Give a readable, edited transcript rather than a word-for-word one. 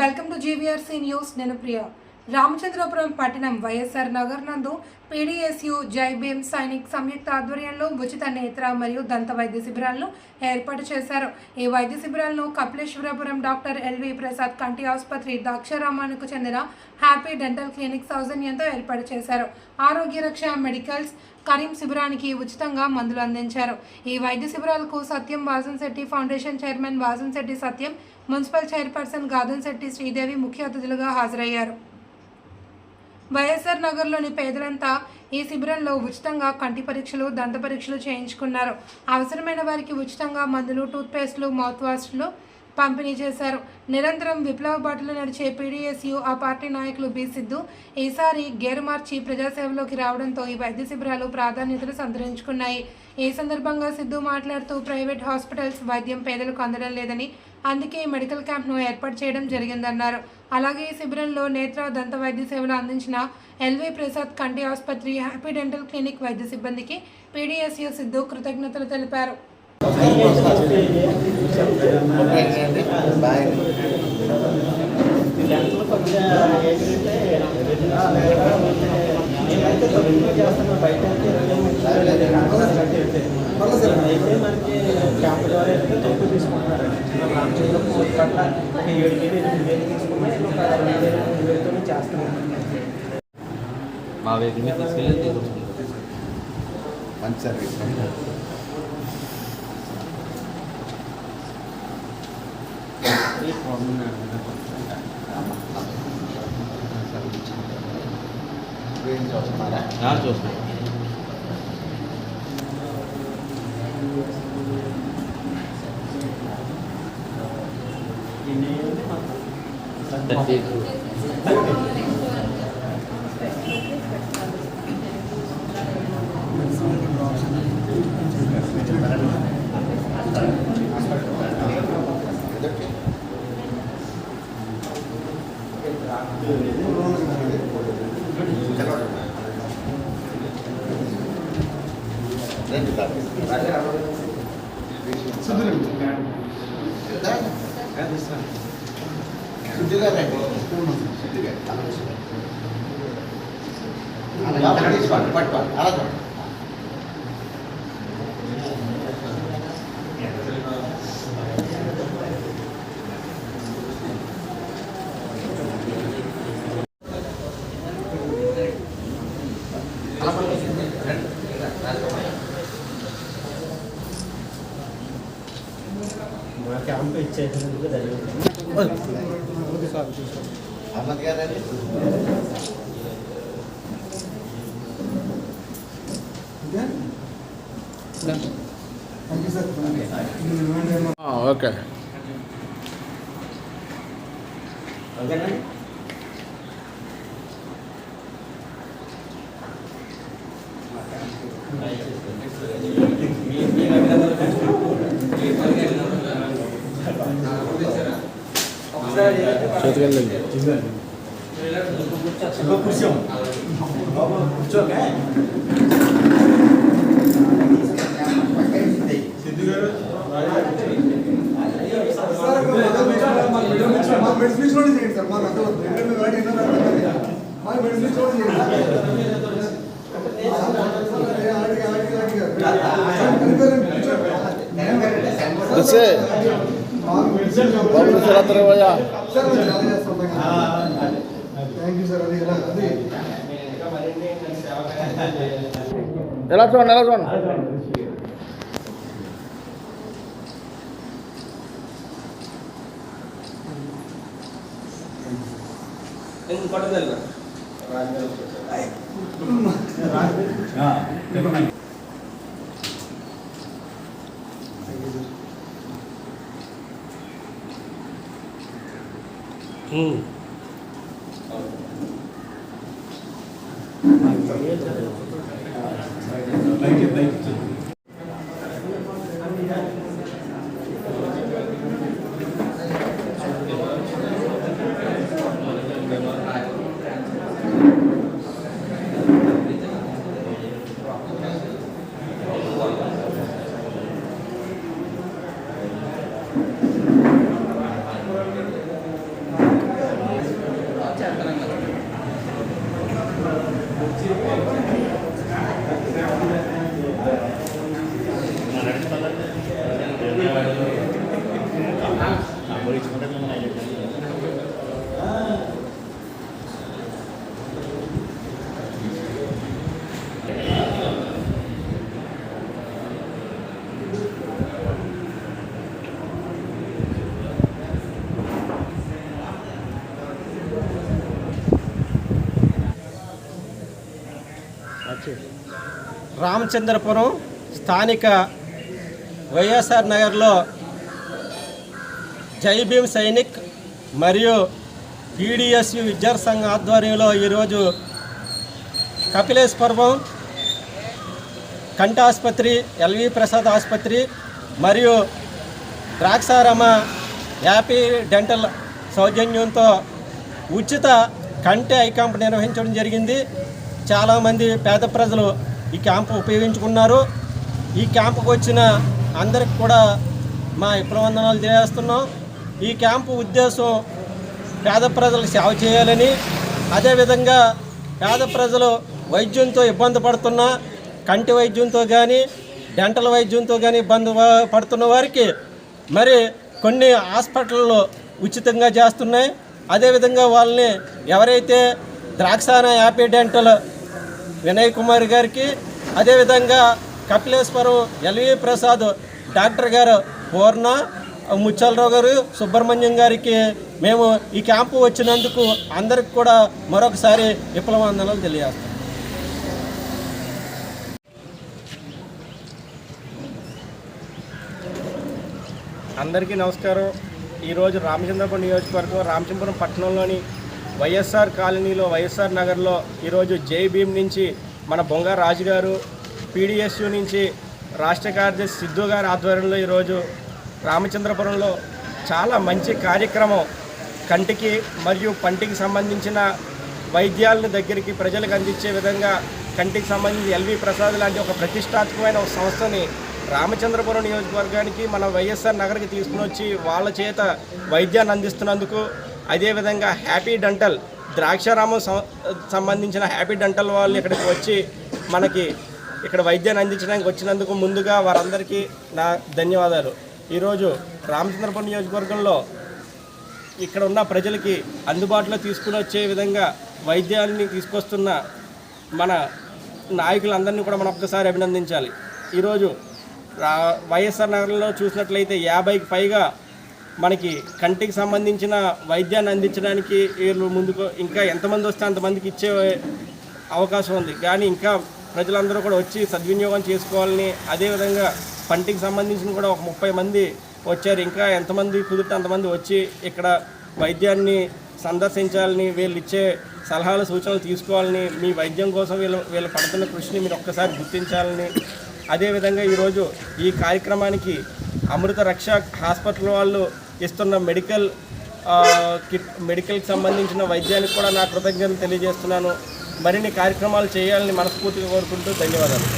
Welcome to GVRC news. నేను ప్రియ. రామచంద్రపురం పట్టణం వైఎస్ఆర్ నగర్ నందు పీడీఎస్యు జై భీమ్ సైనిక్ సంయుక్త ఆధ్వర్యంలో ఉచిత నేత్ర మరియు దంత వైద్య శిబిరాలను ఏర్పాటు చేశారు. ఈ వైద్య శిబిరాలను కపిలేశ్వరపురం డాక్టర్ ఎల్వి ప్రసాద్ కంటి ఆసుపత్రి ద్రాక్షారామానికి చెందిన హ్యాపీ డెంటల్ క్లినిక్ సౌజన్యంతో ఏర్పాటు చేశారు. ఆరోగ్య రక్ష మెడికల్స్ కరీం శిబిరానికి ఉచితంగా మందులు అందించారు. ఈ వైద్య శిబిరాలకు సత్యం వాసంశెట్టి ఫౌండేషన్ చైర్మన్ వాసంశెట్టి సత్యం, మున్సిపల్ చైర్పర్సన్ గాదంశెట్టి శ్రీదేవి ముఖ్య అతిథులుగా హాజరయ్యారు. వైఎస్ఆర్ నగర్లోని పేదలంతా ఈ శిబిరంలో ఉచితంగా కంటి పరీక్షలు, దంత పరీక్షలు చేయించుకున్నారు. అవసరమైన వారికి ఉచితంగా మందులు, టూత్పేస్ట్లు, మౌత్ వాష్లు పంపిణీ చేశారు. నిరంతరం విప్లవ బాటలో నడిచే పీడీఎస్యు ఆ పార్టీ నాయకులు బి సిద్ధు ఈసారి గేరు మార్చి ప్రజాసేవలోకి రావడంతో ఈ వైద్య శిబిరాలు ప్రాధాన్యతలు సంతరించుకున్నాయి. ఈ సందర్భంగా సిద్ధు మాట్లాడుతూ ప్రైవేట్ హాస్పిటల్స్ వైద్యం పేదలకు అందడం లేదని, అందుకే ఈ మెడికల్ క్యాంప్ను ఏర్పాటు చేయడం జరిగిందన్నారు. అలాగే ఈ శిబిరంలో నేత్ర దంత వైద్య సేవలు అందించిన ఎల్వి ప్రసాద్ కంటి ఆసుపత్రి హ్యాపీ డెంటల్ క్లినిక్ వైద్య సిబ్బందికి పీడీఎస్యు సిద్ధు కృతజ్ఞతలు తెలిపారు. క్యాంప్ ద్వారా తక్కువ తీసుకుంటున్నారు. చేస్తున్నాం. మా వేదిక మీద తీసుకెళ్ళి మంచి సర్వీస్. చూస్తున్నాం. క్యాంప్ ఇచ్చేందుకు ఓకే. చేతికెళ్ళండి. ఎలా చూడండి, ఎలా చూడండి. రామచంద్రపురం స్థానిక వైఎస్ఆర్ నగర్లో జై భీమ్ సైనిక్ మరియు పీడిఎస్యు విద్యార్థి సంఘం ఆధ్వర్యంలో ఈరోజు కపిలేశ్వరం కంటి ఆసుపత్రి, ఎల్వి ప్రసాద్ ఆసుపత్రి మరియు ద్రాక్షారామ హ్యాపీ డెంటల్ సౌజన్యంతో ఉచిత కంటి ఐ క్యాంప్ నిర్వహించడం జరిగింది. చాలామంది పేద ప్రజలు ఈ క్యాంపు ఉపయోగించుకున్నారు. ఈ క్యాంపుకు వచ్చిన అందరికి కూడా మా విప్లవందనాలు తెలియజేస్తున్నాం. ఈ క్యాంపు ఉద్దేశం పేద ప్రజలకు సేవ చేయాలని, అదేవిధంగా పేద ప్రజలు వైద్యంతో ఇబ్బంది పడుతున్న కంటి వైద్యంతో కానీ డెంటల్ వైద్యంతో కానీ ఇబ్బంది పడుతున్న వారికి మరి కొన్ని హాస్పిటల్లో ఉచితంగా చేస్తున్నాయి. అదేవిధంగా వాళ్ళని ఎవరైతే ద్రాక్షారామ హ్యాపీ డెంటల్ వినయ్ కుమార్ గారికి, అదేవిధంగా కపిలేశ్వరం ఎల్వి ప్రసాద్ డాక్టర్ గారు పూర్ణ ముచ్చలరావు గారు, సుబ్రహ్మణ్యం గారికి మేము ఈ క్యాంపు వచ్చినందుకు అందరికి కూడా మరొకసారి విప్లవందనాలు తెలియజేస్తాం. అందరికీ నమస్కారం. ఈరోజు రామచంద్రపురం నియోజకవర్గం రామచంద్రపురం పట్టణంలోని వైఎస్ఆర్ కాలనీలో వైఎస్ఆర్ నగర్లో ఈరోజు జై భీమ్ నుంచి మన బొంగ రాజు గారు, పీడిఎస్యు నుంచి రాష్ట్ర కార్యదర్శి సిద్ధు గారి ఆధ్వర్యంలో ఈరోజు రామచంద్రపురంలో చాలా మంచి కార్యక్రమం, కంటికి మరియు పంటికి సంబంధించిన వైద్యాలను దగ్గరికి ప్రజలకు అందించే విధంగా కంటికి సంబంధించి ఎల్వి ప్రసాద్ లాంటి ఒక ప్రతిష్టాత్మకమైన ఒక సంస్థని రామచంద్రపురం నియోజకవర్గానికి మన వైఎస్ఆర్ నగర్కి తీసుకుని వచ్చి వాళ్ళ చేత వైద్యాన్ని అందిస్తున్నందుకు, అదేవిధంగా హ్యాపీ డెంటల్ ద్రాక్షారామం సంబంధించిన హ్యాపీ డెంటల్ వాళ్ళు ఇక్కడికి వచ్చి మనకి ఇక్కడ వైద్యాన్ని అందించడానికి వచ్చినందుకు ముందుగా వారందరికీ నా ధన్యవాదాలు. ఈరోజు రామచంద్రపురం నియోజకవర్గంలో ఇక్కడ ఉన్న ప్రజలకి అందుబాటులో తీసుకుని వచ్చే విధంగా వైద్యాన్ని తీసుకొస్తున్న మన నాయకులందరినీ కూడా మనం ఒక్కసారి అభినందించాలి. ఈరోజు వైఎస్ఆర్ నగరంలో చూసినట్లయితే 50కి పైగా మనకి కంటికి సంబంధించిన వైద్యాన్ని అందించడానికి వీళ్ళు ముందుకు ఇంకా ఎంతమంది వస్తే అంతమందికి ఇచ్చే అవకాశం ఉంది. కానీ ఇంకా ప్రజలందరూ కూడా వచ్చి సద్వినియోగం చేసుకోవాలని, అదేవిధంగా పంటికి సంబంధించిన కూడా ఒక 30 మంది వచ్చారు. ఇంకా ఎంతమంది కుదిరితే అంతమంది వచ్చి ఇక్కడ వైద్యాన్ని సందర్శించాలని, వీళ్ళు ఇచ్చే సలహాలు సూచనలు తీసుకోవాలని, మీ వైద్యం కోసం వీళ్ళు పడుతున్న కృషిని మీరు ఒక్కసారి గుర్తించాలని, అదేవిధంగా ఈరోజు ఈ కార్యక్రమానికి అమృత రక్ష హాస్పిటల్ వాళ్ళు ఇస్తున్న మెడికల్కి సంబంధించిన వైద్యానికి కూడా నా కృతజ్ఞతలు తెలియజేస్తున్నాను. మరిన్ని కార్యక్రమాలు చేయాలని మనస్ఫూర్తిగా కోరుకుంటూ ధన్యవాదాలు.